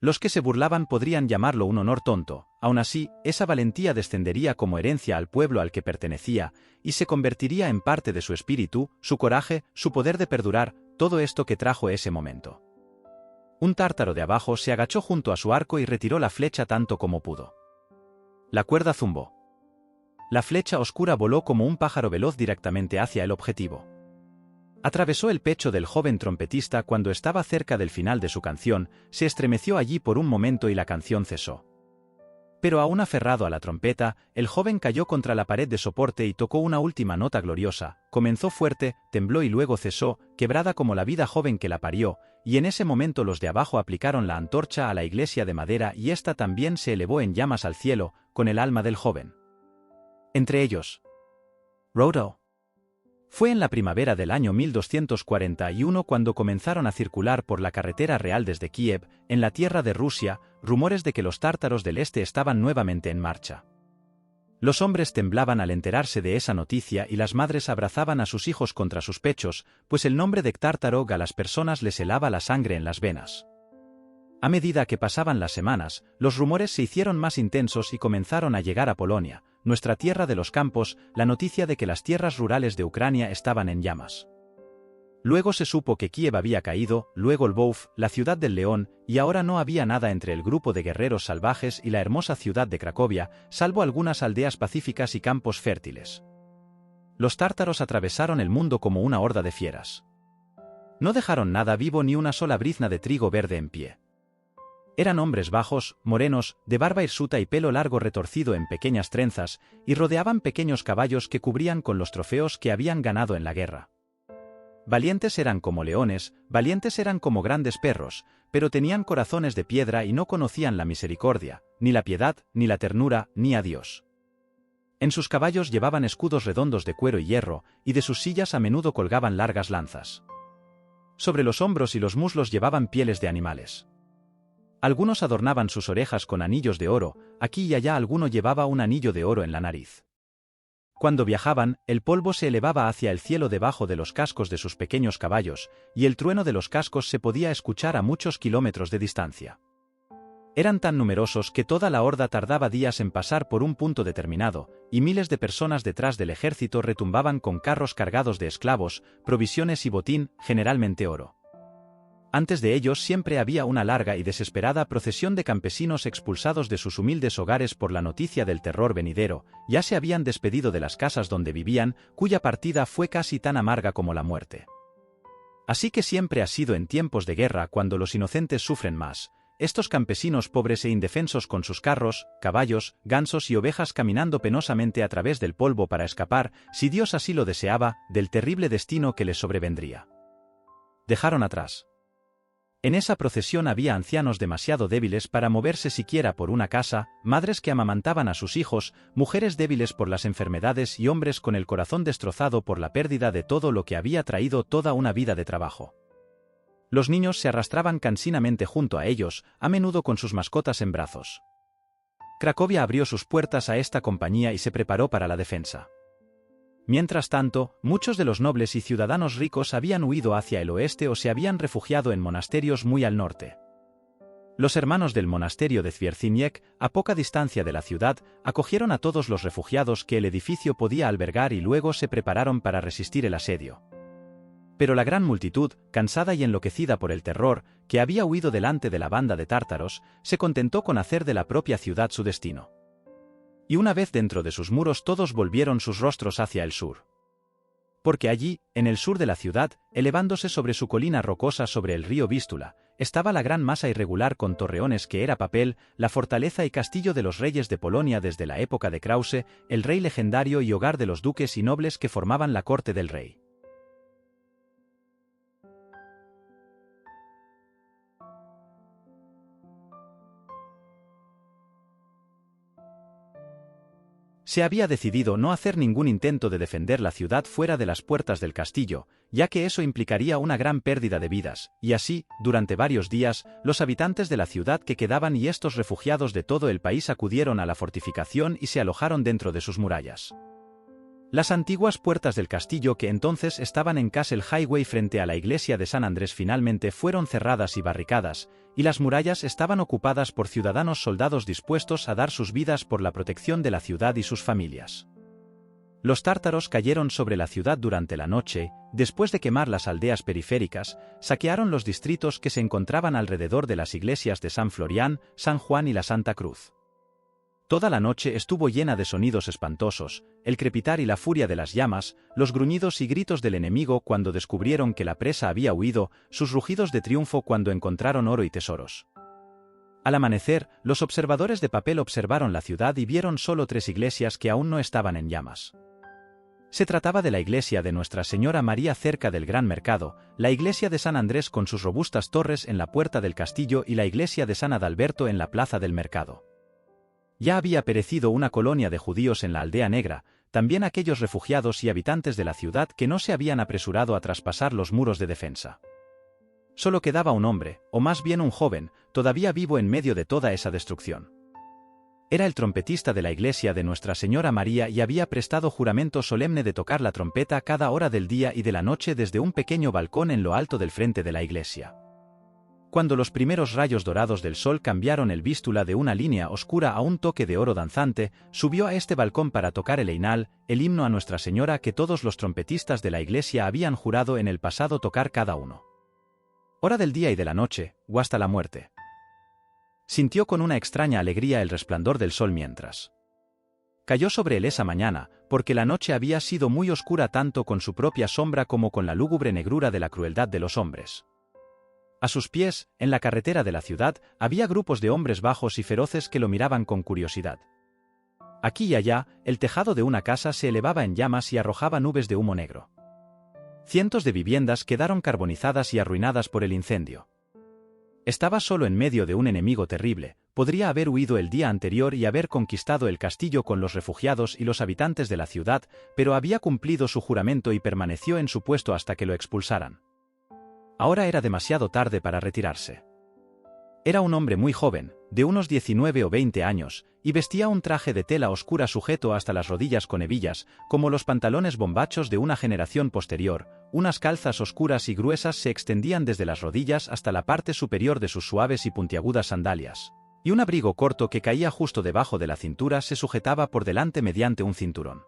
Los que se burlaban podrían llamarlo un honor tonto, aún así, esa valentía descendería como herencia al pueblo al que pertenecía, y se convertiría en parte de su espíritu, su coraje, su poder de perdurar, todo esto que trajo ese momento. Un tártaro de abajo se agachó junto a su arco y retiró la flecha tanto como pudo. La cuerda zumbó. La flecha oscura voló como un pájaro veloz directamente hacia el objetivo. Atravesó el pecho del joven trompetista cuando estaba cerca del final de su canción, se estremeció allí por un momento y la canción cesó. Pero aún aferrado a la trompeta, el joven cayó contra la pared de soporte y tocó una última nota gloriosa, comenzó fuerte, tembló y luego cesó, quebrada como la vida joven que la parió, y en ese momento los de abajo aplicaron la antorcha a la iglesia de madera y ésta también se elevó en llamas al cielo, con el alma del joven. Entre ellos, Rodo. Fue en la primavera del año 1241 cuando comenzaron a circular por la carretera real desde Kiev, en la tierra de Rusia, rumores de que los tártaros del este estaban nuevamente en marcha. Los hombres temblaban al enterarse de esa noticia y las madres abrazaban a sus hijos contra sus pechos, pues el nombre de tártaro a las personas les helaba la sangre en las venas. A medida que pasaban las semanas, los rumores se hicieron más intensos y comenzaron a llegar a Polonia, nuestra tierra de los campos, la noticia de que las tierras rurales de Ucrania estaban en llamas. Luego se supo que Kiev había caído, luego Lvov, la ciudad del león, y ahora no había nada entre el grupo de guerreros salvajes y la hermosa ciudad de Cracovia, salvo algunas aldeas pacíficas y campos fértiles. Los tártaros atravesaron el mundo como una horda de fieras. No dejaron nada vivo ni una sola brizna de trigo verde en pie. Eran hombres bajos, morenos, de barba hirsuta y pelo largo retorcido en pequeñas trenzas, y rodeaban pequeños caballos que cubrían con los trofeos que habían ganado en la guerra. Valientes eran como leones, valientes eran como grandes perros, pero tenían corazones de piedra y no conocían la misericordia, ni la piedad, ni la ternura, ni a Dios. En sus caballos llevaban escudos redondos de cuero y hierro, y de sus sillas a menudo colgaban largas lanzas. Sobre los hombros y los muslos llevaban pieles de animales. Algunos adornaban sus orejas con anillos de oro, aquí y allá alguno llevaba un anillo de oro en la nariz. Cuando viajaban, el polvo se elevaba hacia el cielo debajo de los cascos de sus pequeños caballos, y el trueno de los cascos se podía escuchar a muchos kilómetros de distancia. Eran tan numerosos que toda la horda tardaba días en pasar por un punto determinado, y miles de personas detrás del ejército retumbaban con carros cargados de esclavos, provisiones y botín, generalmente oro. Antes de ellos siempre había una larga y desesperada procesión de campesinos expulsados de sus humildes hogares por la noticia del terror venidero, ya se habían despedido de las casas donde vivían, cuya partida fue casi tan amarga como la muerte. Así que siempre ha sido en tiempos de guerra cuando los inocentes sufren más, estos campesinos pobres e indefensos con sus carros, caballos, gansos y ovejas caminando penosamente a través del polvo para escapar, si Dios así lo deseaba, del terrible destino que les sobrevendría. Dejaron atrás. En esa procesión había ancianos demasiado débiles para moverse siquiera por una casa, madres que amamantaban a sus hijos, mujeres débiles por las enfermedades y hombres con el corazón destrozado por la pérdida de todo lo que había traído toda una vida de trabajo. Los niños se arrastraban cansinamente junto a ellos, a menudo con sus mascotas en brazos. Cracovia abrió sus puertas a esta compañía y se preparó para la defensa. Mientras tanto, muchos de los nobles y ciudadanos ricos habían huido hacia el oeste o se habían refugiado en monasterios muy al norte. Los hermanos del monasterio de Zwierzyniec, a poca distancia de la ciudad, acogieron a todos los refugiados que el edificio podía albergar y luego se prepararon para resistir el asedio. Pero la gran multitud, cansada y enloquecida por el terror, que había huido delante de la banda de tártaros, se contentó con hacer de la propia ciudad su destino. Y una vez dentro de sus muros todos volvieron sus rostros hacia el sur. Porque allí, en el sur de la ciudad, elevándose sobre su colina rocosa sobre el río Vístula, estaba la gran masa irregular con torreones que era papel, la fortaleza y castillo de los reyes de Polonia desde la época de Krause, el rey legendario y hogar de los duques y nobles que formaban la corte del rey. Se había decidido no hacer ningún intento de defender la ciudad fuera de las puertas del castillo, ya que eso implicaría una gran pérdida de vidas, y así, durante varios días, los habitantes de la ciudad que quedaban y estos refugiados de todo el país acudieron a la fortificación y se alojaron dentro de sus murallas. Las antiguas puertas del castillo que entonces estaban en Castle Highway frente a la iglesia de San Andrés finalmente fueron cerradas y barricadas, y las murallas estaban ocupadas por ciudadanos soldados dispuestos a dar sus vidas por la protección de la ciudad y sus familias. Los tártaros cayeron sobre la ciudad durante la noche, después de quemar las aldeas periféricas, saquearon los distritos que se encontraban alrededor de las iglesias de San Florián, San Juan y la Santa Cruz. Toda la noche estuvo llena de sonidos espantosos, el crepitar y la furia de las llamas, los gruñidos y gritos del enemigo cuando descubrieron que la presa había huido, sus rugidos de triunfo cuando encontraron oro y tesoros. Al amanecer, los observadores de papel observaron la ciudad y vieron solo 3 iglesias que aún no estaban en llamas. Se trataba de la iglesia de Nuestra Señora María cerca del Gran Mercado, la iglesia de San Andrés con sus robustas torres en la puerta del castillo y la iglesia de San Adalberto en la plaza del mercado. Ya había perecido una colonia de judíos en la Aldea Negra, también aquellos refugiados y habitantes de la ciudad que no se habían apresurado a traspasar los muros de defensa. Solo quedaba un hombre, o más bien un joven, todavía vivo en medio de toda esa destrucción. Era el trompetista de la iglesia de Nuestra Señora María y había prestado juramento solemne de tocar la trompeta cada hora del día y de la noche desde un pequeño balcón en lo alto del frente de la iglesia. Cuando los primeros rayos dorados del sol cambiaron el vístula de una línea oscura a un toque de oro danzante, subió a este balcón para tocar el einal, el himno a Nuestra Señora que todos los trompetistas de la iglesia habían jurado en el pasado tocar cada uno. Hora del día y de la noche, o hasta la muerte. Sintió con una extraña alegría el resplandor del sol mientras cayó sobre él esa mañana, porque la noche había sido muy oscura tanto con su propia sombra como con la lúgubre negrura de la crueldad de los hombres. A sus pies, en la carretera de la ciudad, había grupos de hombres bajos y feroces que lo miraban con curiosidad. Aquí y allá, el tejado de una casa se elevaba en llamas y arrojaba nubes de humo negro. Cientos de viviendas quedaron carbonizadas y arruinadas por el incendio. Estaba solo en medio de un enemigo terrible, podría haber huido el día anterior y haber conquistado el castillo con los refugiados y los habitantes de la ciudad, pero había cumplido su juramento y permaneció en su puesto hasta que lo expulsaran. Ahora era demasiado tarde para retirarse. Era un hombre muy joven, de unos 19 o 20 años, y vestía un traje de tela oscura sujeto hasta las rodillas con hebillas, como los pantalones bombachos de una generación posterior. Unas calzas oscuras y gruesas se extendían desde las rodillas hasta la parte superior de sus suaves y puntiagudas sandalias, y un abrigo corto que caía justo debajo de la cintura se sujetaba por delante mediante un cinturón.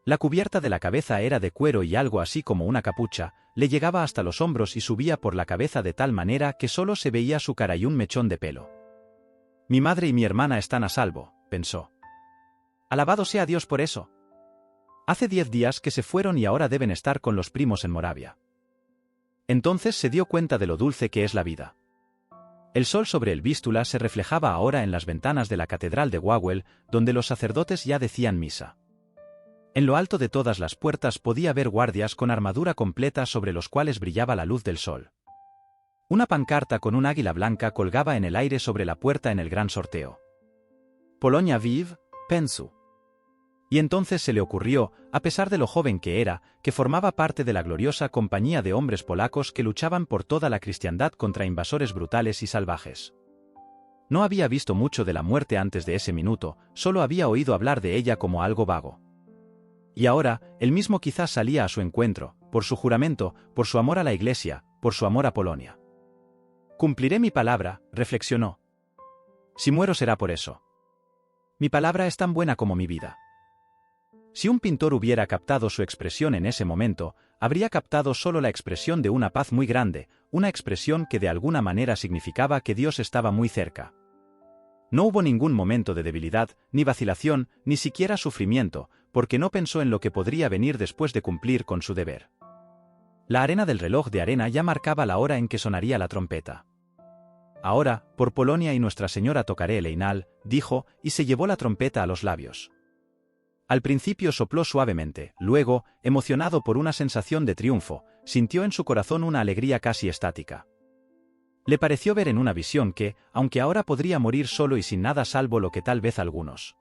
La cubierta de la cabeza era de cuero y algo así como una capucha, le llegaba hasta los hombros y subía por la cabeza de tal manera que solo se veía su cara y un mechón de pelo. Mi madre y mi hermana están a salvo, pensó. Alabado sea Dios por eso. Hace 10 días que se fueron y ahora deben estar con los primos en Moravia. Entonces se dio cuenta de lo dulce que es la vida. El sol sobre el vístula se reflejaba ahora en las ventanas de la catedral de Wawel, donde los sacerdotes ya decían misa. En lo alto de todas las puertas podía ver guardias con armadura completa sobre los cuales brillaba la luz del sol. Una pancarta con un águila blanca colgaba en el aire sobre la puerta en el gran sorteo. Polonia vive, pensu. Y entonces se le ocurrió, a pesar de lo joven que era, que formaba parte de la gloriosa compañía de hombres polacos que luchaban por toda la cristiandad contra invasores brutales y salvajes. No había visto mucho de la muerte antes de ese minuto, solo había oído hablar de ella como algo vago. Y ahora, él mismo quizás salía a su encuentro, por su juramento, por su amor a la Iglesia, por su amor a Polonia. Cumpliré mi palabra, reflexionó. Si muero será por eso. Mi palabra es tan buena como mi vida. Si un pintor hubiera captado su expresión en ese momento, habría captado solo la expresión de una paz muy grande, una expresión que de alguna manera significaba que Dios estaba muy cerca. No hubo ningún momento de debilidad, ni vacilación, ni siquiera sufrimiento, porque no pensó en lo que podría venir después de cumplir con su deber. La arena del reloj de arena ya marcaba la hora en que sonaría la trompeta. Ahora, por Polonia y Nuestra Señora tocaré el einal, dijo, y se llevó la trompeta a los labios. Al principio sopló suavemente, luego, emocionado por una sensación de triunfo, sintió en su corazón una alegría casi estática. Le pareció ver en una visión que, aunque ahora podría morir solo y sin nada salvo lo que tal vez algunos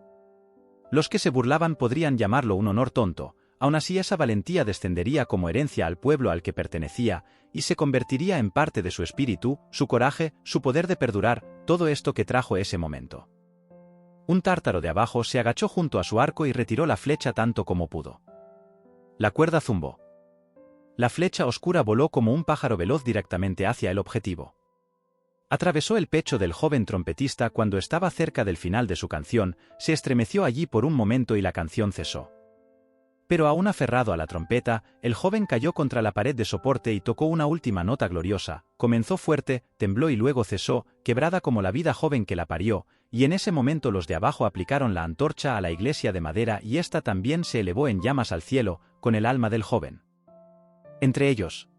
los que se burlaban podrían llamarlo un honor tonto, aun así esa valentía descendería como herencia al pueblo al que pertenecía, y se convertiría en parte de su espíritu, su coraje, su poder de perdurar, todo esto que trajo ese momento. un tártaro de abajo se agachó junto a su arco y retiró la flecha tanto como pudo. La cuerda zumbó. La flecha oscura voló como un pájaro veloz directamente hacia el objetivo. Atravesó el pecho del joven trompetista cuando estaba cerca del final de su canción, se estremeció allí por un momento y la canción cesó. Pero aún aferrado a la trompeta, el joven cayó contra la pared de soporte y tocó una última nota gloriosa, comenzó fuerte, tembló y luego cesó, quebrada como la vida joven que la parió, y en ese momento los de abajo aplicaron la antorcha a la iglesia de madera y ésta también se elevó en llamas al cielo, con el alma del joven entre ellos.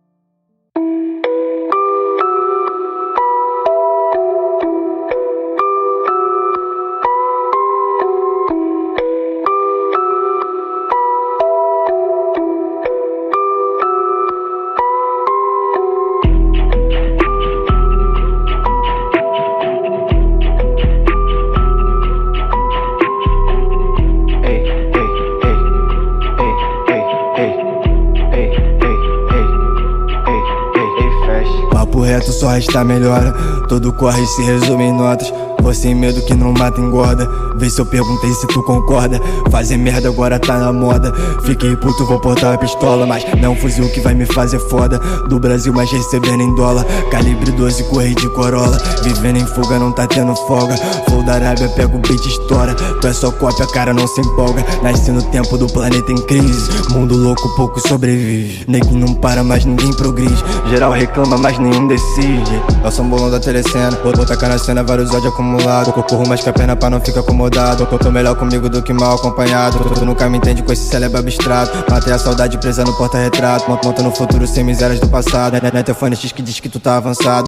Papo reto, só resta melhora. Tudo corre e se resume em notas. Você sem medo que não mata engorda. Vê se eu perguntei se tu concorda. Fazer merda agora tá na moda. Fiquei puto, vou portar a pistola, mas não é um fuzil que vai me fazer foda. Do Brasil, mas recebendo em dólar. Calibre 12, correio de Corolla. Vivendo em fuga, não tá tendo folga. Vou da Arábia, pego o beat e estoura. Tu é só cópia, cara, não se empolga. Nasci no tempo do planeta em crise. Mundo louco, pouco sobrevive. Nego não para, mas ninguém progride. Geral reclama, mas nenhum decide. Eu sou um bolão da telecena. Vou tacar na cena, vários ódios acumulados. Corro mais que a perna pra não ficar acomodado. Tô melhor comigo do que mal acompanhado. Tu nunca me entende com esse cérebro abstrato. Matei a saudade presa no porta-retrato. Monta no futuro sem misérias do passado. Não é teu fone X que diz que tu tá avançado.